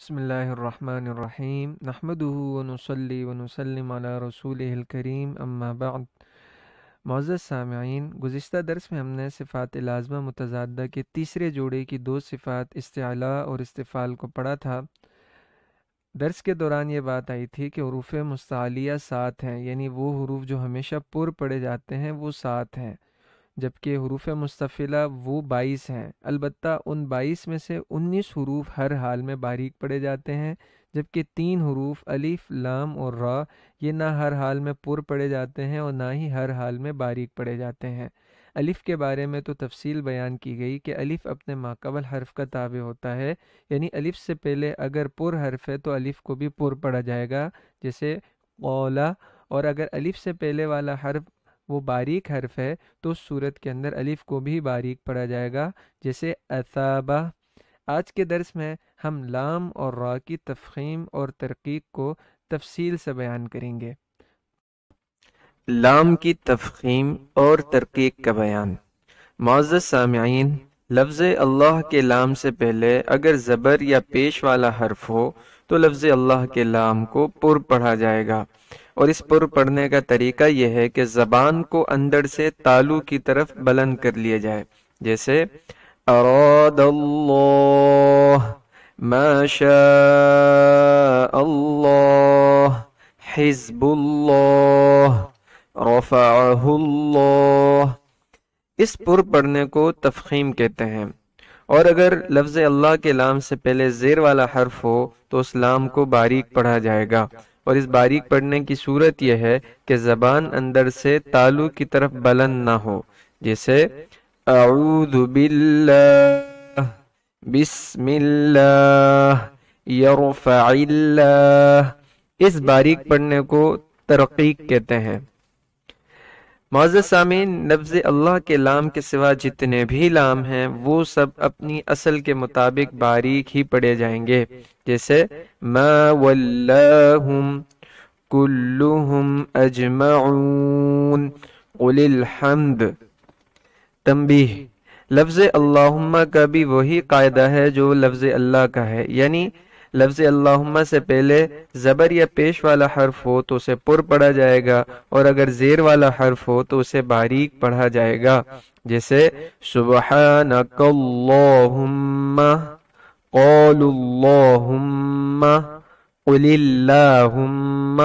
بسم اللہ الرحمن الرحیم نحمده ونصلی ونسلم علی رسولہ الکریم اما بعد۔ معزز سامعین، گزشتہ درس میں ہم نے صفات لازمہ متضادہ کے تیسرے جوڑے کی دو صفات استعلاء اور استفعال کو پڑھا تھا۔ درس کے دوران یہ بات آئی تھی کہ حروف مستعلیہ 7 ہیں، یعنی وہ حروف جو ہمیشہ پر پڑھے جاتے ہیں وہ 7 ہیں، جبکہ حروف مستفعلہ وہ 22 ہیں۔ البتہ ان 22 میں سے 19 حروف ہر حال میں باریک پڑھے جاتے ہیں، جبکہ 3 حروف الف، لام اور را یہ نہ ہر حال میں پر پڑھے جاتے ہیں اور نہ ہی ہر حال میں باریک پڑھے جاتے ہیں۔ الف کے بارے میں تو تفصیل بیان کی گئی کہ الف اپنے ماقبل حرف کا تابع ہوتا ہے، یعنی الف سے پہلے اگر پر حرف ہے تو الف کو بھی پر پڑھا جائے گا، جیسے قولا، اور اگر الف سے پہلے والا حرف وہ باریک حرف ہے تو اس صورت کے اندر الف کو بھی باریک پڑھا جائے گا، جیسے اثابہ۔ آج کے درس میں ہم لام اور را کی تفخیم اور ترقیق کو تفصیل سے بیان کریں گے۔ لام کی تفخیم اور ترقیق کا بیان۔ معزز سامعین، لفظ اللہ کے لام سے پہلے اگر زبر یا پیش والا حرف ہو تو لفظ اللہ کے لام کو پر پڑھا جائے گا، اور اس پر پڑھنے کا طریقہ یہ ہے کہ زبان کو اندر سے تالو کی طرف بلند کر لیا جائے، جیسے اراد اللہ، ما شاء اللہ، حزب اللہ، رفعہ اللہ۔ اس پر پڑھنے کو تفخیم کہتے ہیں، اور اگر لفظ اللہ کے لام سے پہلے زیر والا حرف ہو تو اس لام کو باریک پڑھا جائے گا، اور اس باریک پڑھنے کی صورت یہ ہے کہ زبان اندر سے تالو کی طرف بلند نہ ہو، جیسے اعوذ باللہ، بسم اللہ، یرفع اللہ۔ اس باریک پڑھنے کو ترقیق کہتے ہیں۔ معزز سامعین، لفظ اللہ کے لام کے سوا جتنے بھی لام ہیں وہ سب اپنی اصل کے مطابق باریک ہی پڑھے جائیں گے، جیسے ما ولاہم کلہم اجمعون قل الحمد۔ تنبیہ: لفظ اللہم کا بھی وہی قاعدہ ہے جو لفظ اللہ کا ہے، یعنی لفظ اللہم سے پہلے زبر یا پیش والا حرف ہو تو اسے پر پڑھا جائے گا، اور اگر زیر والا حرف ہو تو اسے باریک پڑھا جائے گا، جیسے سبحانک اللہم، قولوا اللہم، قل اللہم۔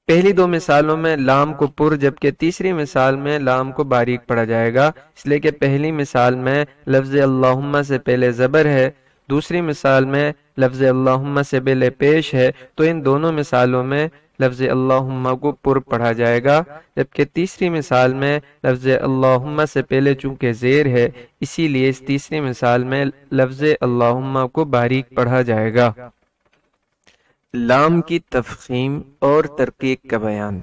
پہلی دو مثالوں میں لام کو پر، جبکہ تیسری مثال میں لام کو باریک پڑھا جائے گا، اس لیے کہ پہلی مثال میں لفظ اللہم سے پہلے زبر ہے، دوسری مثال میں لفظ اللہم سے پہلے پیش ہے، تو ان دونوں مثالوں میں لفظ اللہم کو پر پڑھا جائے گا، جبکہ تیسری مثال میں لفظ اللہم سے پہلے چونکہ زیر ہے اسی لیے اس تیسری مثال میں لفظ اللہم کو باریک پڑھا جائے گا۔ لام کی تفخیم اور ترقیق کا بیان۔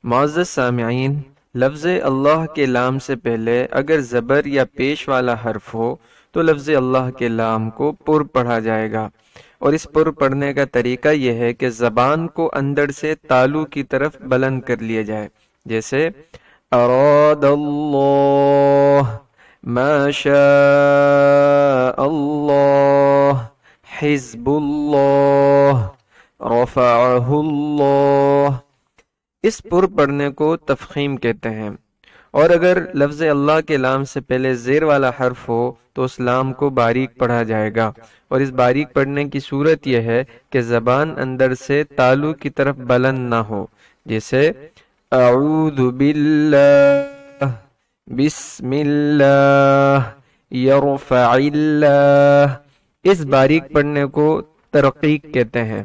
معزز سامعین، لفظ اللہ کے لام سے پہلے اگر زبر یا پیش والا حرف ہو تو لفظ اللہ کے لام کو پر پڑھا جائے گا، اور اس پر پڑھنے کا طریقہ یہ ہے کہ زبان کو اندر سے تالو کی طرف بلند کر لیا جائے، جیسے اراد اللہ، ما شاء اللہ، حزب اللہ، رفعہ اللہ۔ اس پر پڑھنے کو تفخیم کہتے ہیں، اور اگر لفظ اللہ کے لام سے پہلے زیر والا حرف ہو تو اس لام کو باریک پڑھا جائے گا، اور اس باریک پڑھنے کی صورت یہ ہے کہ زبان اندر سے تالو کی طرف بلند نہ ہو، جیسے اعوذ باللہ، بسم اللہ، یرفع اللہ۔ اس باریک پڑھنے کو ترقیق کہتے ہیں۔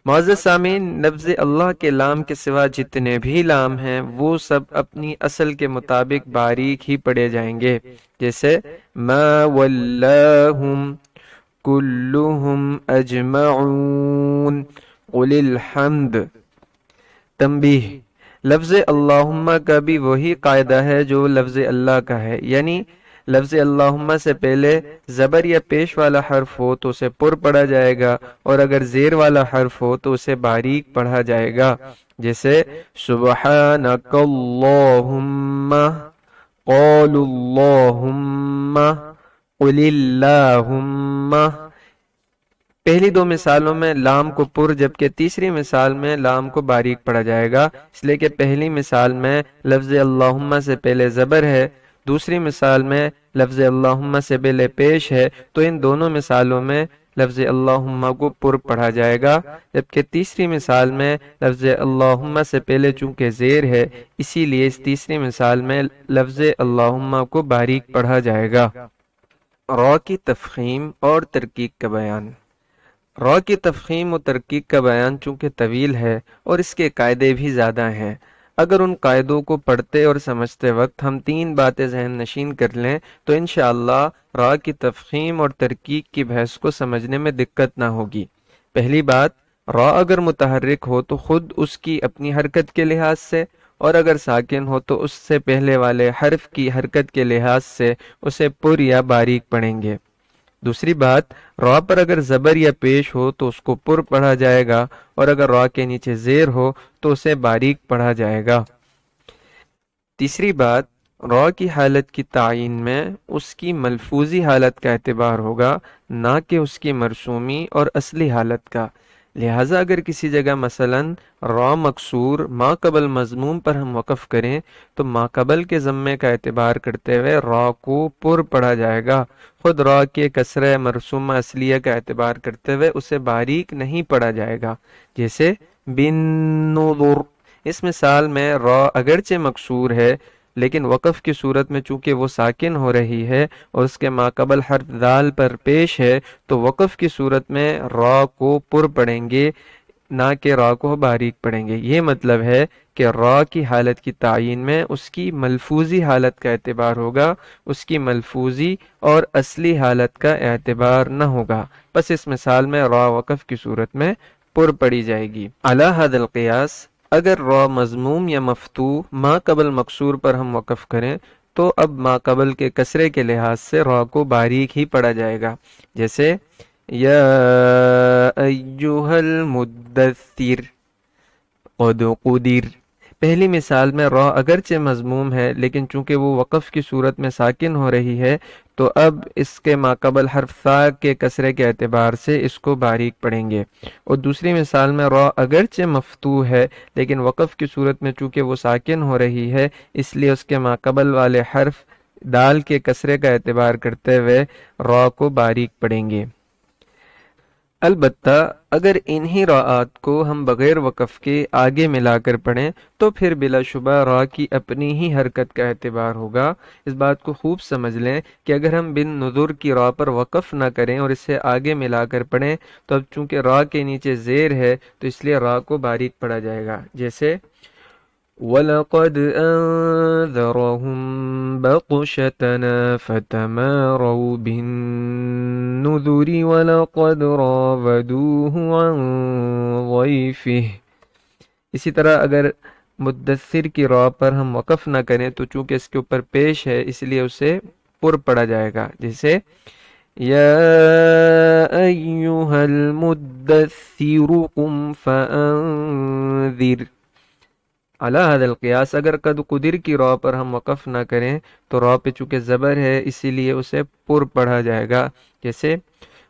معزز سامعین، لفظ اللہ کے لام کے سوا جتنے بھی لام ہیں وہ سب اپنی اصل کے مطابق باریک ہی پڑھے جائیں گے، جیسے ما ولاہم کلہم اجمعون قل الحمد۔ تنبیہ: لفظ اللہم کا بھی وہی قاعدہ ہے جو لفظ اللہ کا ہے، یعنی لفظ اللہم سے پہلے زبر یا پیش والا حرف ہو تو اسے پر پڑھا جائے گا، اور اگر زیر والا حرف ہو تو اسے باریک پڑھا جائے گا، جیسے سبحانک اللہم، قولوا اللہم، قل اللہم۔ پہلی دو مثالوں میں لام کو پر جبکہ تیسری مثال میں لام کو باریک پڑھا جائے گا، اس لیے کہ پہلی مثال میں لفظ اللہم سے پہلے زبر ہے، دوسری مثال میں لفظ اللہم سے پہلے پیش ہے، تو ان دونوں مثالوں میں لفظ اللہم کو پر پڑھا جائے گا، جبکہ تیسری مثال میں لفظ اللہم سے پہلے چونکہ زیر ہے اسی لیے اس تیسری مثال میں لفظ اللہم کو باریک پڑھا جائے گا۔ را کی تفخیم اور ترقیق کا بیان۔ را کی تفخیم و ترقیق کا بیان چونکہ طویل ہے اور اس کے قاعدے بھی زیادہ ہیں، اگر ان قاعدوں کو پڑھتے اور سمجھتے وقت ہم تین باتیں ذہن نشین کر لیں تو انشاءاللہ را کی تفخیم اور ترقیق کی بحث کو سمجھنے میں دقت نہ ہوگی۔ پہلی بات، را اگر متحرک ہو تو خود اس کی اپنی حرکت کے لحاظ سے، اور اگر ساکن ہو تو اس سے پہلے والے حرف کی حرکت کے لحاظ سے اسے پر یا باریک پڑھیں گے۔ دوسری بات، را پر اگر زبر یا پیش ہو تو اس کو پر پڑھا جائے گا، اور اگر را کے نیچے زیر ہو تو اسے باریک پڑھا جائے گا۔ تیسری بات، را کی حالت کی تعین میں اس کی ملفوظی حالت کا اعتبار ہوگا، نہ کہ اس کی مرسومی اور اصلی حالت کا۔ لہٰذا اگر کسی جگہ مثلا را مکسور ما قبل مضموم پر ہم وقف کریں تو ما قبل کے ضمے کا اعتبار کرتے ہوئے را کو پر پڑھا جائے گا، خود را کے کسرہ مرسومہ اصلیہ کا اعتبار کرتے ہوئے اسے باریک نہیں پڑھا جائے گا، جیسے بن نظر۔ اس مثال میں را اگرچہ مکسور ہے لیکن وقف کی صورت میں چونکہ وہ ساکن ہو رہی ہے اور اس کے ماقبل حرف دال پر پیش ہے تو وقف کی صورت میں را کو پر پڑھیں گے نہ کہ را کو باریک پڑھیں گے۔ یہ مطلب ہے کہ را کی حالت کی تعین میں اس کی ملفوظی حالت کا اعتبار ہوگا، اس کی ملفوظی اور اصلی حالت کا اعتبار نہ ہوگا، بس اس مثال میں را وقف کی صورت میں پر پڑھی جائے گی۔ علی ھذا القیاس اگر را مضموم یا مفتوح ما قبل مکسور پر ہم وقف کریں تو اب ما قبل کے کسرے کے لحاظ سے را کو باریک ہی پڑھا جائے گا، جیسے یا ایھا المدثر قد قدر۔ پہلی مثال میں را اگرچہ مضموم ہے لیکن چونکہ وہ وقف کی صورت میں ساکن ہو رہی ہے تو اب اس کے ماقبل حرف ثا کے کسرے کے اعتبار سے اس کو باریک پڑھیں گے، اور دوسری مثال میں را اگرچہ مفتوح ہے لیکن وقف کی صورت میں چونکہ وہ ساکن ہو رہی ہے اس لیے اس کے ماقبل والے حرف دال کے کسرے کا اعتبار کرتے ہوئے را کو باریک پڑھیں گے۔ البتہ اگر انہی راءات کو ہم بغیر وقف کے آگے ملا کر پڑھیں تو پھر بلا شبہ را کی اپنی ہی حرکت کا اعتبار ہوگا۔ اس بات کو خوب سمجھ لیں کہ اگر ہم بن نظر کی را پر وقف نہ کریں اور اسے آگے ملا کر پڑھیں تو اب چونکہ را کے نیچے زیر ہے تو اس لیے را کو باریک پڑھا جائے گا، جیسے وَلَقَدْ أَنذَرَهُمْ بَطْشَتَنَا فَتَمَارَوْا بِالنُّذُرِ وَلَقَدْ رَاوَدُوهُ عَنْ ضَيْفِهِ۔ اسی طرح اگر مدثر کی را پر ہم وقف نہ کریں تو چونکہ اس کے اوپر پیش ہے اس لیے اسے پر پڑھا جائے گا، جیسے یا ایھا المدثر قم فانذر۔ علی ھذا القیاس اگر قد قدر کی را پر ہم وقف نہ کریں تو را پہ چونکہ زبر ہے اسی لیے اسے پر پڑھا جائے گا، جیسے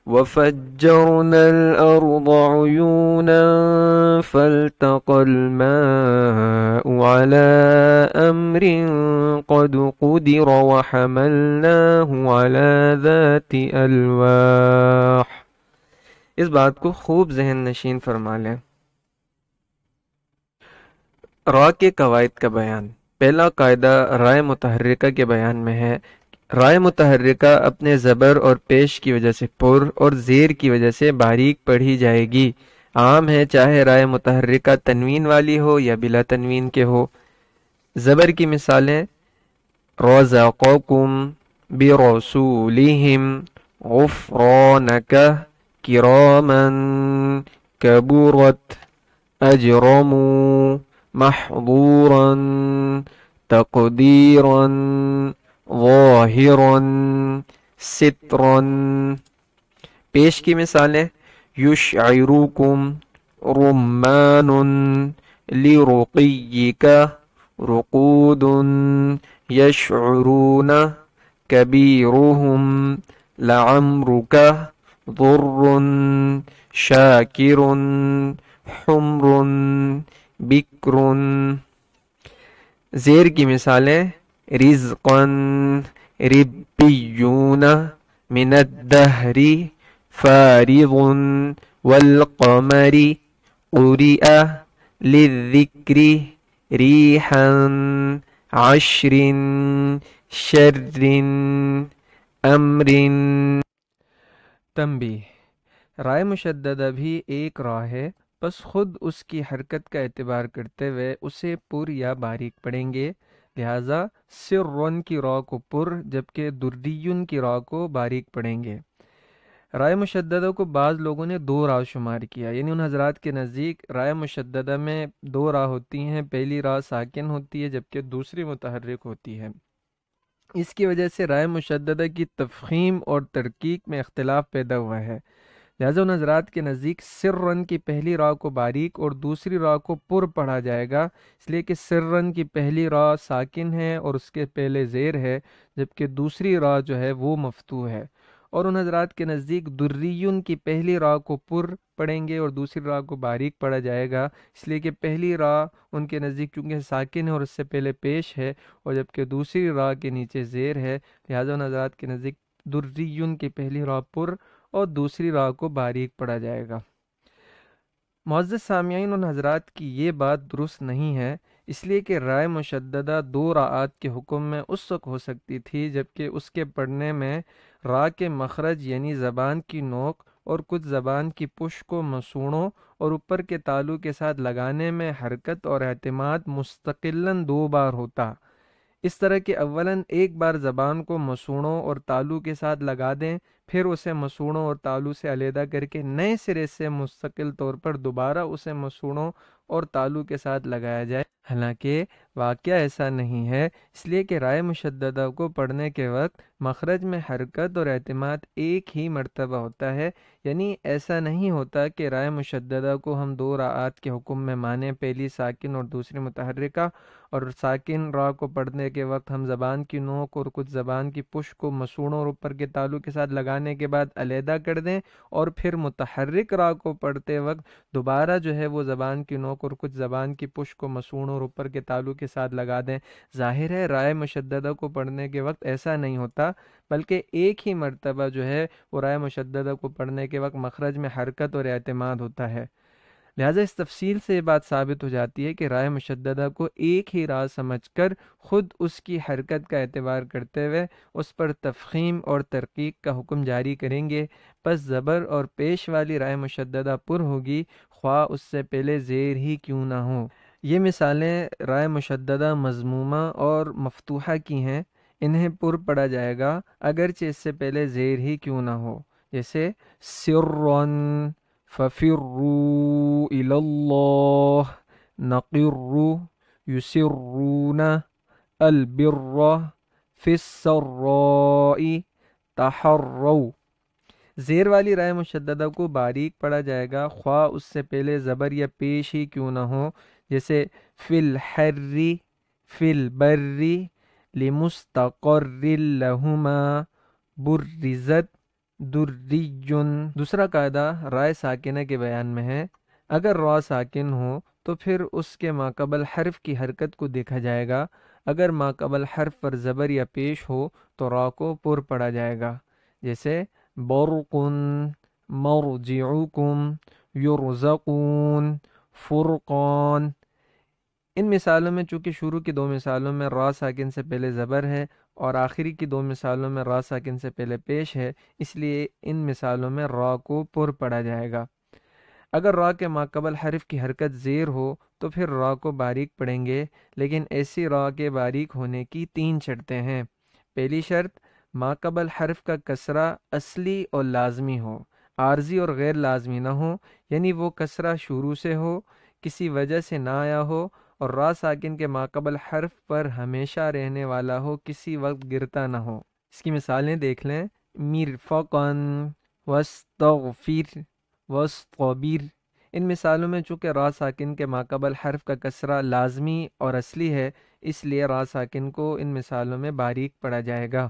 وَفَجَّرْنَا الْأَرْضَ عُيُونًا فَالْتَقَى الْمَاءُ عَلَى أَمْرٍ قَدْ قُدِرَ وَحَمَلْنَاهُ عَلَى ذَاتِ أَلْوَاحٍ۔ اس بات کو خوب ذہن نشین فرما لیں۔ را کے قواعد کا بیان۔ پہلا قاعدہ رائے متحرکہ کے بیان میں ہے۔ رائے متحرکہ اپنے زبر اور پیش کی وجہ سے پر اور زیر کی وجہ سے باریک پڑھی جائے گی۔ عام ہے چاہے رائے متحرکہ تنوین والی ہو یا بلا تنوین کے ہو۔ زبر کی مثالیں رزقکم برسولہم غفرانک کراما کبرت اجرموا محظورا تقدیرا ظاہرا سترا۔ پیش کی مثالیں یشعرکم رمان لرقیک رقود یشعرون کبیرہم لعمرک ضر شاکر حمر بکر. زیر کی مثالیں رزقا ربیون من الدہر فارغ والقمر قرئ للذکر ریحا عشر شر امر. تنبیہ: رائے مشددہ بھی ایک را ہے، پس خود اس کی حرکت کا اعتبار کرتے ہوئے اسے پر یا باریک پڑھیں گے، لہذا سرن کی را کو پر جبکہ دریون کی را کو باریک پڑھیں گے۔ رائے مشددہ کو بعض لوگوں نے دو را شمار کیا، یعنی ان حضرات کے نزدیک رائے مشددہ میں دو را ہوتی ہیں، پہلی را ساکن ہوتی ہے جبکہ دوسری متحرک ہوتی ہے۔ اس کی وجہ سے رائے مشددہ کی تفخیم اور ترکیک میں اختلاف پیدا ہوا ہے، لہذا ان حضرات کے نزدیک سرن کی پہلی را کو باریک اور دوسری را کو پر پڑھا جائے گا، اس لیے کہ سرن کی پہلی را ساکن ہے اور اس کے پہلے زیر ہے، جبکہ دوسری را جو ہے وہ مفتوح ہے۔ اور ان حضرات کے نزدیک دریون کی پہلی را کو پر پڑھیں گے اور دوسری را کو باریک پڑھا جائے گا، اس لیے کہ پہلی را ان کے نزدیک چونکہ ساکن ہے اور اس سے پہلے پیش ہے، اور جبکہ دوسری را کے نیچے زیر ہے، لہذا ان حضرات کے نزدیک دریون کی پہلی را پر اور دوسری را کو باریک پڑھا جائے گا۔ معزز سامعین، ان حضرات کی یہ بات درست نہیں ہے، اس لیے کہ رائے مشددہ دو راعات کے حکم میں اس وقت ہو سکتی تھی جبکہ اس کے پڑھنے میں را کے مخرج یعنی زبان کی نوک اور کچھ زبان کی پش کو مسوڑوں اور اوپر کے تالو کے ساتھ لگانے میں حرکت اور اعتماد مستقلاً دو بار ہوتا۔ اس طرح کہ اولاً ایک بار زبان کو مسوڑوں اور تالو کے ساتھ لگا دیں، پھر اسے مسوڑوں اور تالو سے علیحدہ کر کے نئے سرے سے مستقل طور پر دوبارہ اسے مسوڑوں اور تالو کے ساتھ لگایا جائے، حالانکہ واقعہ ایسا نہیں ہے، اس لیے کہ رائے مشددہ کو پڑھنے کے وقت مخرج میں حرکت اور اعتماد ایک ہی مرتبہ ہوتا ہے، یعنی ایسا نہیں ہوتا کہ رائے مشددہ کو ہم دو راعات کے حکم میں مانیں، پہلی ساکن اور دوسری متحرکہ، اور ساکن را کو پڑھنے کے وقت ہم زبان کی نوک اور کچھ زبان کی پش کو مسوڑوں اور اوپر کے تالو کے ساتھ لگانے کے بعد علیحدہ کر دیں، اور پھر متحرک را کو پڑھتے وقت دوبارہ جو ہے وہ زبان کی نوک اور کچھ زبان کی پش کو مسوڑوں اور اوپر کے تالو کے ساتھ لگا دیں۔ ظاہر ہے رائے مشددہ کو پڑھنے کے وقت ایسا نہیں ہوتا، بلکہ ایک ہی مرتبہ جو ہے وہ رائے مشددہ کو پڑھنے کے وقت مخرج میں حرکت اور اعتماد ہوتا ہے۔ لہٰذا اس تفصیل سے یہ بات ثابت ہو جاتی ہے کہ رائے مشددہ کو ایک ہی را سمجھ کر خود اس کی حرکت کا اعتبار کرتے ہوئے اس پر تفخیم اور ترقیق کا حکم جاری کریں گے، پس زبر اور پیش والی رائے مشددہ پر ہوگی، خواہ اس سے پہلے زیر ہی کیوں نہ ہو۔ یہ مثالیں رائے مشددہ مضمومہ اور مفتوحہ کی ہیں، انہیں پر پڑھا جائے گا اگرچہ اس سے پہلے زیر ہی کیوں نہ ہو، جیسے سرًا فَفِرُّوا إِلَى اللَّهِ نَقِرُّ يُسِرُّونَ الْبِرَّ فِي السَّرَّاءِ تَحَرَّوْا۔ زیر والی رائے مشددہ کو باریک پڑھا جائے گا خواہ اس سے پہلے زبر یا پیش ہی کیوں نہ ہو، جیسے فِي الْحَرِّ فِي الْبَرِّ لِمُسْتَقَرٍّ لَهُمَا بُرِّزَتْ دُرِّيٌّ۔ دوسرا قاعدہ رائے ساکنہ کے بیان میں ہے، اگر را ساکن ہو تو پھر اس کے ماقبل حرف کی حرکت کو دیکھا جائے گا، اگر ماقبل حرف پر زبر یا پیش ہو تو را کو پر پڑھا جائے گا، جیسے برقٌ مرجعکم یرزقون فرقان۔ ان مثالوں میں چونکہ شروع کی دو مثالوں میں را ساکن سے پہلے زبر ہے اور آخری کی دو مثالوں میں را ساکن سے پہلے پیش ہے، اس لیے ان مثالوں میں را کو پر پڑھا جائے گا۔ اگر را کے ماقبل حرف کی حرکت زیر ہو تو پھر را کو باریک پڑھیں گے، لیکن ایسی را کے باریک ہونے کی تین شرطیں ہیں۔ پہلی شرط، ماقبل حرف کا کسرہ اصلی اور لازمی ہو، عارضی اور غیر لازمی نہ ہو، یعنی وہ کسرہ شروع سے ہو، کسی وجہ سے نہ آیا ہو، اور را ساکن کے ماقبل حرف پر ہمیشہ رہنے والا ہو، کسی وقت گرتا نہ ہو۔ اس کی مثالیں دیکھ لیں، مرفقاً واستغفر واصطبر۔ ان مثالوں میں چونکہ را ساکن کے ماقبل حرف کا کسرہ لازمی اور اصلی ہے، اس لیے را ساکن کو ان مثالوں میں باریک پڑھا جائے گا۔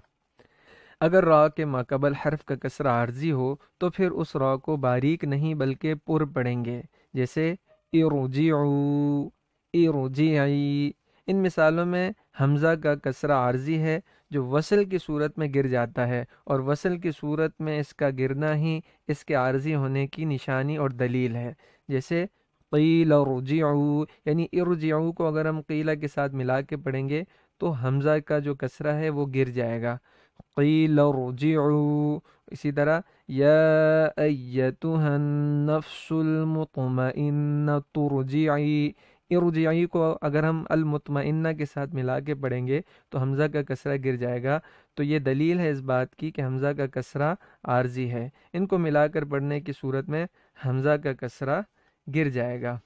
اگر را کے ماقبل حرف کا کسرہ عارضی ہو تو پھر اس را کو باریک نہیں بلکہ پر پڑھیں گے، جیسے ارجعوا، ارجعی۔ ان مثالوں میں حمزہ کا کسرہ عارضی ہے جو وصل کی صورت میں گر جاتا ہے، اور وصل کی صورت میں اس کا گرنا ہی اس کے عارضی ہونے کی نشانی اور دلیل ہے، جیسے قیل ارجعوا، یعنی ارجعوا کو اگر ہم قیلہ کے ساتھ ملا کے پڑھیں گے تو حمزہ کا جو کسرہ ہے وہ گر جائے گا، قیل ارجعوا۔ اسی طرح یا ایتها النفس المطمئنۃ ارجعی، ارجعی کو اگر ہم المطمئنہ کے ساتھ ملا کے پڑھیں گے تو حمزہ کا کسرہ گر جائے گا، تو یہ دلیل ہے اس بات کی کہ حمزہ کا کسرہ عارضی ہے۔ ان کو ملا کر پڑھنے کی صورت میں حمزہ کا کسرہ گر جائے گا،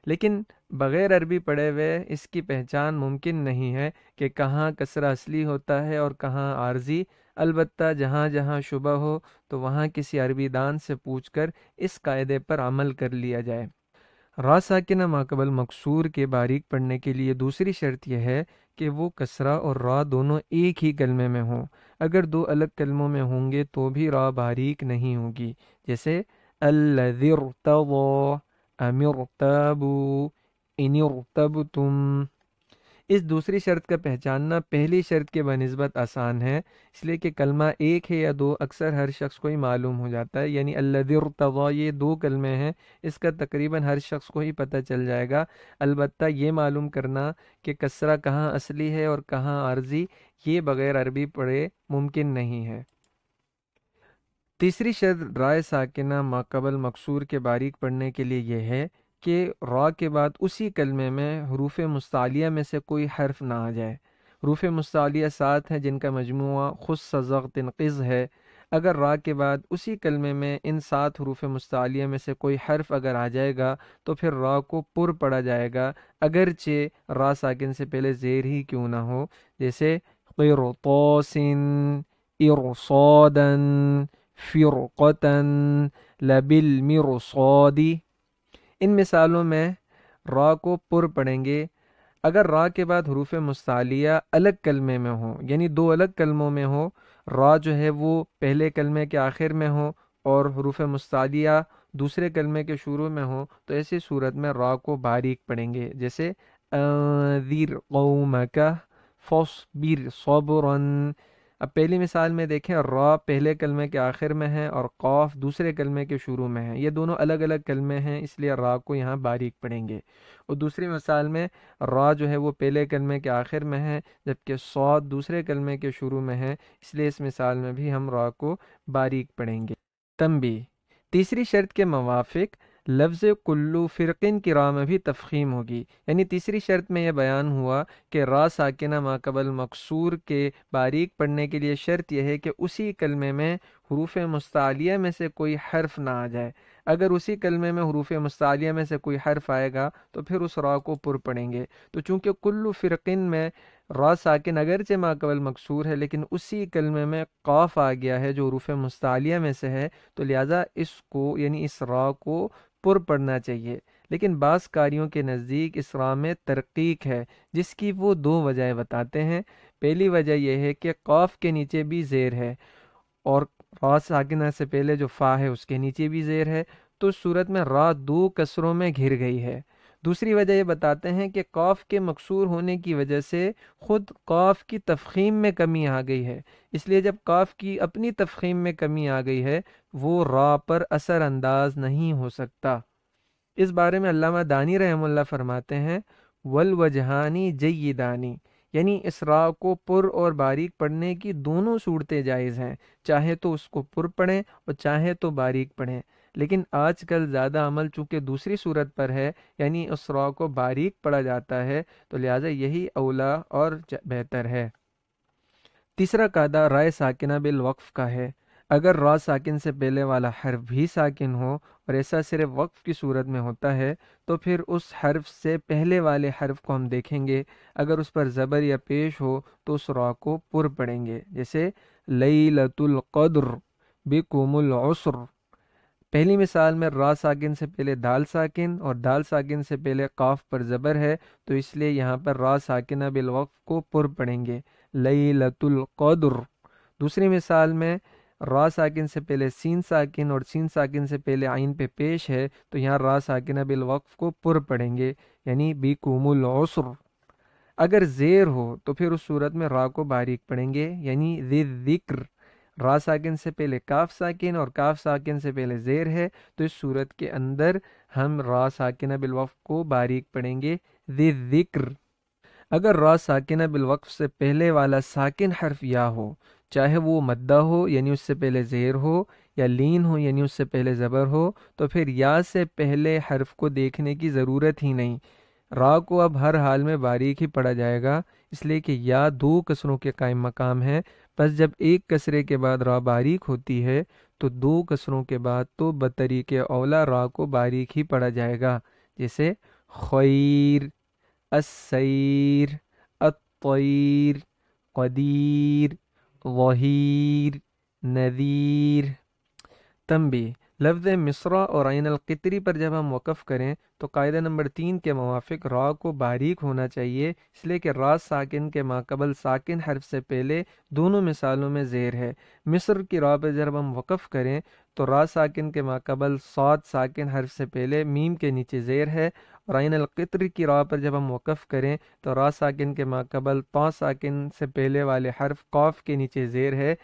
لیکن بغیر عربی پڑھے ہوئے اس کی پہچان ممکن نہیں ہے کہ کہاں کسرہ اصلی ہوتا ہے اور کہاں عارضی۔ البتہ جہاں جہاں شبہ ہو تو وہاں کسی عربی دان سے پوچھ کر اس قاعدے پر عمل کر لیا جائے۔ را ساکنہ ماقبل مکسور کے باریک پڑھنے کے لیے دوسری شرط یہ ہے کہ وہ کسرہ اور را دونوں ایک ہی کلمے میں ہوں۔ اگر دو الگ کلموں میں ہوں گے تو بھی را باریک نہیں ہوگی، جیسے الذی ارتضی، ام ارتابوا، ان ارتبتم۔ اس دوسری شرط کا پہچاننا پہلی شرط کے بنسبت آسان ہے، اس لیے کہ کلمہ ایک ہے یا دو اکثر ہر شخص کو ہی معلوم ہو جاتا ہے، یعنی الذی ارتضی یہ دو کلمے ہیں، اس کا تقریباً ہر شخص کو ہی پتہ چل جائے گا۔ البتہ یہ معلوم کرنا کہ کسرہ کہاں اصلی ہے اور کہاں عارضی، یہ بغیر عربی پڑھے ممکن نہیں ہے۔ تیسری شرط رائے ساکنہ ماقبل مکسور کے باریک پڑھنے کے لیے یہ ہے کہ را کے بعد اسی کلمے میں حروف مستعلیہ میں سے کوئی حرف نہ آ جائے۔ حروف مستعلیہ 7 ہیں جن کا مجموعہ خص ضغط قز ہے۔ اگر را کے بعد اسی کلمے میں ان 7 حروف مستعلیہ میں سے کوئی حرف اگر آ جائے گا تو پھر را کو پر پڑھا جائے گا، اگرچہ را ساکن سے پہلے زیر ہی کیوں نہ ہو، جیسے قرطاس، ارصادا، فرقتاً، لبالمرصاد۔ ان مثالوں میں را کو پر پڑھیں گے۔ اگر را کے بعد حروف مستعلیہ الگ کلمے میں ہوں، یعنی دو الگ کلموں میں ہو، را جو ہے وہ پہلے کلمے کے آخر میں ہو اور حروف مستعلیہ دوسرے کلمے کے شروع میں ہو، تو ایسی صورت میں را کو باریک پڑھیں گے، جیسے انذر قومک فاصبر صبرا۔ اب پہلی مثال میں دیکھیں، را پہلے کلمے کے آخر میں ہے اور قاف دوسرے کلمے کے شروع میں ہے، یہ دونوں الگ الگ کلمے ہیں، اس لیے را کو یہاں باریک پڑھیں گے۔ اور دوسری مثال میں را جو ہے وہ پہلے کلمے کے آخر میں ہے جبکہ صاد دوسرے کلمے کے شروع میں ہے، اس لیے اس مثال میں بھی ہم را کو باریک پڑھیں گے۔ تنبیہ: تیسری شرط کے موافق لفظ کلو فرقن کی راہ میں بھی تفخیم ہوگی، یعنی تیسری شرط میں یہ بیان ہوا کہ را ساکنہ ماقبل مکسور کے باریک پڑھنے کے لیے شرط یہ ہے کہ اسی کلمے میں حروف مستعلیہ میں سے کوئی حرف نہ آ جائے۔ اگر اسی کلمے میں حروف مستعلیہ میں سے کوئی حرف آئے گا تو پھر اس را کو پر پڑھیں گے۔ تو چونکہ کلو فرقن میں را ساکن اگرچہ ماقبل مکسور ہے لیکن اسی کلمے میں قاف آ گیا ہے جو حروف مستعلیہ میں سے ہے، تو لہٰذا اس کو یعنی اس را کو پر پڑھنا چاہیے۔ لیکن بعض قاریوں کے نزدیک اس را میں ترقیق ہے، جس کی وہ دو وجہ بتاتے ہیں۔ پہلی وجہ یہ ہے کہ قاف کے نیچے بھی زیر ہے اور را ساکنہ سے پہلے جو فا ہے اس کے نیچے بھی زیر ہے، تو اس صورت میں را دو کسروں میں گھر گئی ہے۔ دوسری وجہ یہ بتاتے ہیں کہ قاف کے مکسور ہونے کی وجہ سے خود قاف کی تفخیم میں کمی آ گئی ہے، اس لیے جب قاف کی اپنی تفخیم میں کمی آ گئی ہے وہ را پر اثر انداز نہیں ہو سکتا۔ اس بارے میں علامہ دانی رحمہ اللہ فرماتے ہیں والوجہانی جیدانی، یعنی اس را کو پر اور باریک پڑھنے کی دونوں صورتیں جائز ہیں، چاہے تو اس کو پر پڑھیں اور چاہے تو باریک پڑھیں، لیکن آج کل زیادہ عمل چونکہ دوسری صورت پر ہے، یعنی اس را کو باریک پڑھا جاتا ہے، تو لہٰذا یہی اولا اور بہتر ہے۔ تیسرا قاعدہ رائے ساکنہ بالوقف کا ہے۔ اگر را ساکن سے پہلے والا حرف بھی ساکن ہو اور ایسا صرف وقف کی صورت میں ہوتا ہے تو پھر اس حرف سے پہلے والے حرف کو ہم دیکھیں گے، اگر اس پر زبر یا پیش ہو تو اس را کو پر پڑھیں گے، جیسے لیلۃ القدر بکم العسر۔ پہلی مثال میں را ساکن سے پہلے دال ساکن اور دال ساکن سے پہلے قاف پر زبر ہے، تو اس لیے یہاں پر را ساکنہ بالوقف کو پر پڑھیں گے، لیلۃ القدر۔ دوسری مثال میں را ساکن سے پہلے سین ساکن اور سین ساکن سے پہلے عین پہ پیش ہے، تو یہاں را ساکنہ بالوقف کو پر پڑھیں گے، یعنی بیکم العسر۔ اگر زیر ہو تو پھر اس صورت میں را کو باریک پڑھیں گے، یعنی ذی الذکر۔ را ساکن سے پہلے کاف ساکن اور کاف ساکن سے پہلے زیر ہے، تو اس صورت کے اندر ہم را ساکنہ بالوقف کو باریک پڑھیں گے، ذی الذکر۔ اگر را ساکنہ بالوقف سے پہلے والا ساکن حرف یا ہو، چاہے وہ مدہ ہو یعنی اس سے پہلے زیر ہو، یا لین ہو یعنی اس سے پہلے زبر ہو، تو پھر یا سے پہلے حرف کو دیکھنے کی ضرورت ہی نہیں، را کو اب ہر حال میں باریک ہی پڑھا جائے گا، اس لیے کہ یا دو کسروں کے قائم مقام ہے۔ بس جب ایک کسرے کے بعد را باریک ہوتی ہے تو دو کسروں کے بعد تو بطریق اولا را کو باریک ہی پڑھا جائے گا، جیسے خیر، السیر، الطیر، قدیر، ظہیر، نذیر۔ تنبیہ: لفظ مصرع اور عین القطری پر جب ہم وقف کریں تو قاعدہ نمبر 3 کے موافق را کو باریک ہونا چاہیے، اس لیے کہ را ساکن کے ماقبل ساکن حرف سے پہلے دونوں مثالوں میں زیر ہے۔ مصر کی را پہ جب ہم وقف کریں تو را ساکن کے ماقبل صاد ساکن حرف سے پہلے میم کے نیچے زیر ہے، اور عین القطر کی را پر جب ہم وقف کریں تو را ساکن کے ماقبل طا ساکن سے پہلے والے حرف قاف کے نیچے زیر ہے۔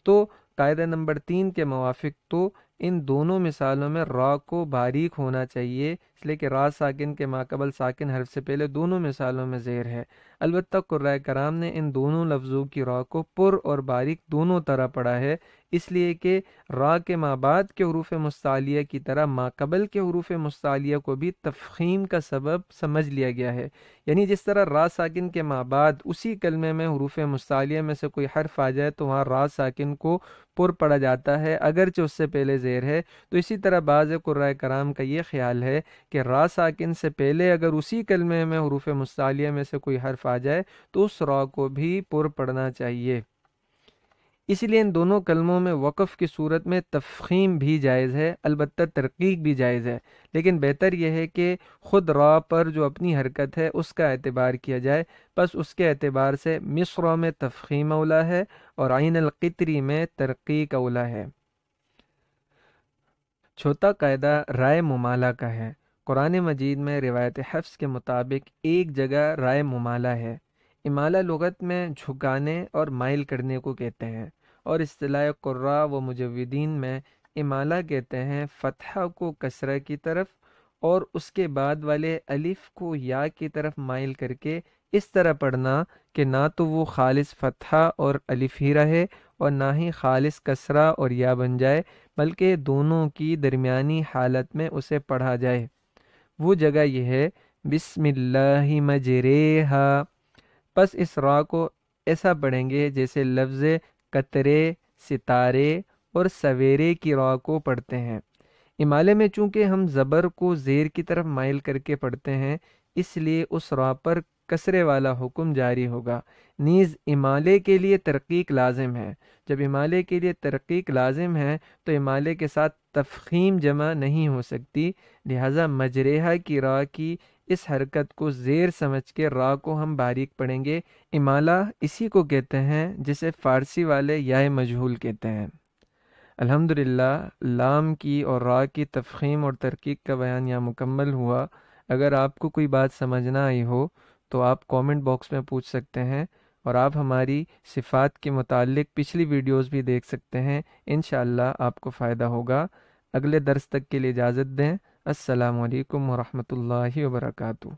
تو قاعدہ نمبر 3 کے موافق تو ان دونوں مثالوں میں را کو باریک ہونا چاہیے، اس لیے کہ را ساکن کے ماقبل ساکن حرف سے پہلے دونوں مثالوں میں زیر ہے۔ البتہ قرائے کرام نے ان دونوں لفظوں کی را کو پر اور باریک دونوں طرح پڑھا ہے، اس لیے کہ را کے مابعد کے حروف مستعلیہ کی طرح ماقبل کے حروف مستعلیہ کو بھی تفخیم کا سبب سمجھ لیا گیا ہے، یعنی جس طرح را ساکن کے مابعد اسی کلمے میں حروف مستعلیہ میں سے کوئی حرف آ جائے تو وہاں را ساکن کو پر پڑھا جاتا ہے اگرچہ اس سے پہلے زیر ہے، تو اسی طرح بعض قرائے کرام کا یہ خیال ہے کہ را ساکن سے پہلے اگر اسی کلمے میں حروف مستعلیہ میں سے کوئی حرف آ جائے تو اس را کو بھی پر پڑھنا چاہیے۔ اس لیے ان دونوں کلموں میں وقف کی صورت میں تفخیم بھی جائز ہے، البتہ ترقیق بھی جائز ہے، لیکن بہتر یہ ہے کہ خود را پر جو اپنی حرکت ہے اس کا اعتبار کیا جائے، بس اس کے اعتبار سے مصرع میں تفخیم اولا ہے اور عین القطری میں ترقیق اولا ہے۔ چھوٹا قاعدہ رائے ممالہ کا ہے۔ قرآن مجید میں روایت حفص کے مطابق ایک جگہ رائے ممالہ ہے۔ امالہ لغت میں جھکانے اور مائل کرنے کو کہتے ہیں، اور اصطلاح قراء و مجودین میں امالہ کہتے ہیں فتحہ کو کسرہ کی طرف اور اس کے بعد والے الف کو یا کی طرف مائل کر کے اس طرح پڑھنا کہ نہ تو وہ خالص فتحہ اور الف ہی رہے اور نہ ہی خالص کسرہ اور یا بن جائے، بلکہ دونوں کی درمیانی حالت میں اسے پڑھا جائے۔ وہ جگہ یہ ہے بسم اللہ مجریہا۔ پس اس را کو ایسا پڑھیں گے جیسے لفظ قطرے، ستارے اور سویرے کی را کو پڑھتے ہیں۔ امالے میں چونکہ ہم زبر کو زیر کی طرف مائل کر کے پڑھتے ہیں، اس لیے اس را پر کسرے والا حکم جاری ہوگا۔ نیز امالے کے لیے ترقیق لازم ہے۔ جب امالے کے لیے ترقیق لازم ہے تو امالے کے ساتھ تفخیم جمع نہیں ہو سکتی، لہذا مجریحہ کی را کی اس حرکت کو زیر سمجھ کے را کو ہم باریک پڑھیں گے۔ امالہ اسی کو کہتے ہیں جسے فارسی والے یائے مجہول کہتے ہیں۔ الحمدللہ لام کی اور را کی تفخیم اور ترقیق کا بیان یہاں مکمل ہوا۔ اگر آپ کو کوئی بات سمجھ نہ آئی ہو تو آپ کومنٹ باکس میں پوچھ سکتے ہیں، اور آپ ہماری صفات کے متعلق پچھلی ویڈیوز بھی دیکھ سکتے ہیں، انشاءاللہ آپ کو فائدہ ہوگا۔ اگلے درس تک کے لیے اجازت دیں۔ السلام علیکم ورحمۃ اللہ وبرکاتہ۔